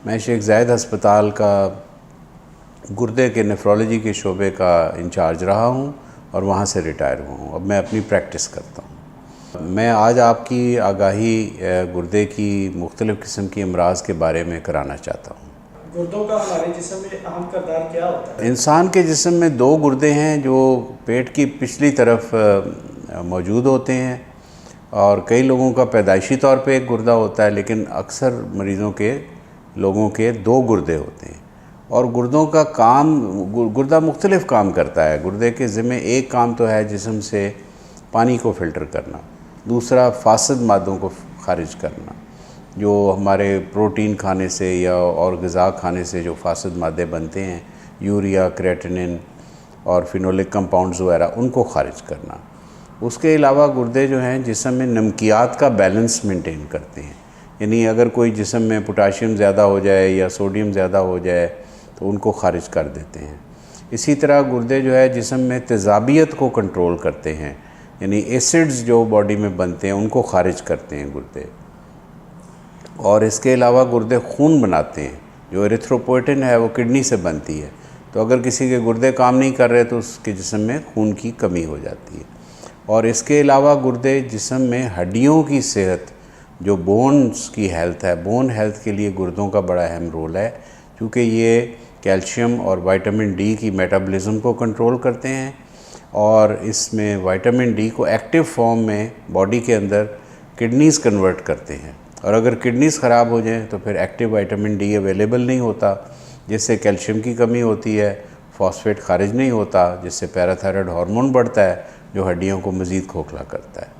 میں شیخ زاید ہسپتال کا گردے کے نیفرولوجی کے شعبے کا انچارج رہا ہوں اور وہاں سے ریٹائر ہوا ہوں. اب میں اپنی پریکٹس کرتا ہوں. میں آج آپ کی آگاہی گردے کی مختلف قسم کی امراض کے بارے میں کرانا چاہتا ہوں. گردوں کا ہمارے جسم میں اہم کردار کیا ہوتا ہے؟ انسان کے جسم میں 2 گردے ہیں جو پیٹ کی پچھلی طرف موجود ہوتے ہیں، اور کئی لوگوں کا پیدائشی طور پہ ایک گردہ ہوتا ہے، لیکن اکثر مریضوں کے لوگوں کے 2 گردے ہوتے ہیں. اور گردوں کا گردہ مختلف کام کرتا ہے. گردے کے ذمہ ایک کام تو ہے جسم سے پانی کو فلٹر کرنا، دوسرا فاسد مادوں کو خارج کرنا، جو ہمارے پروٹین کھانے سے یا اور غذا کھانے سے جو فاسد مادے بنتے ہیں، یوریا، کریٹنن اور فینولک کمپاؤنڈز وغیرہ، ان کو خارج کرنا. اس کے علاوہ گردے جو ہیں جسم میں نمکیات کا بیلنس مینٹین کرتے ہیں. یعنی اگر کوئی جسم میں پوٹاشیم زیادہ ہو جائے یا سوڈیم زیادہ ہو جائے تو ان کو خارج کر دیتے ہیں. اسی طرح گردے جو ہے جسم میں تیزابیت کو کنٹرول کرتے ہیں، یعنی ایسڈز جو باڈی میں بنتے ہیں ان کو خارج کرتے ہیں گردے. اور اس کے علاوہ گردے خون بناتے ہیں. جو ایریتھروپوئٹن ہے وہ کڈنی سے بنتی ہے، تو اگر کسی کے گردے کام نہیں کر رہے تو اس کے جسم میں خون کی کمی ہو جاتی ہے. اور اس کے علاوہ گردے جسم میں ہڈیوں کی صحت، جو بونز کی ہیلتھ ہے، بون ہیلتھ کے لیے گردوں کا بڑا اہم رول ہے، کیونکہ یہ کیلشیم اور وائٹامن ڈی کی میٹابولزم کو کنٹرول کرتے ہیں، اور اس میں وائٹامن ڈی کو ایکٹیو فارم میں باڈی کے اندر کڈنیز کنورٹ کرتے ہیں. اور اگر کڈنیز خراب ہو جائیں تو پھر ایکٹیو وائٹامن ڈی اویلیبل نہیں ہوتا، جس سے کیلشیم کی کمی ہوتی ہے، فاسفیٹ خارج نہیں ہوتا، جس سے پیراتھائرائڈ ہارمون بڑھتا ہے جو ہڈیوں کو مزید کھوکھلا کرتا ہے.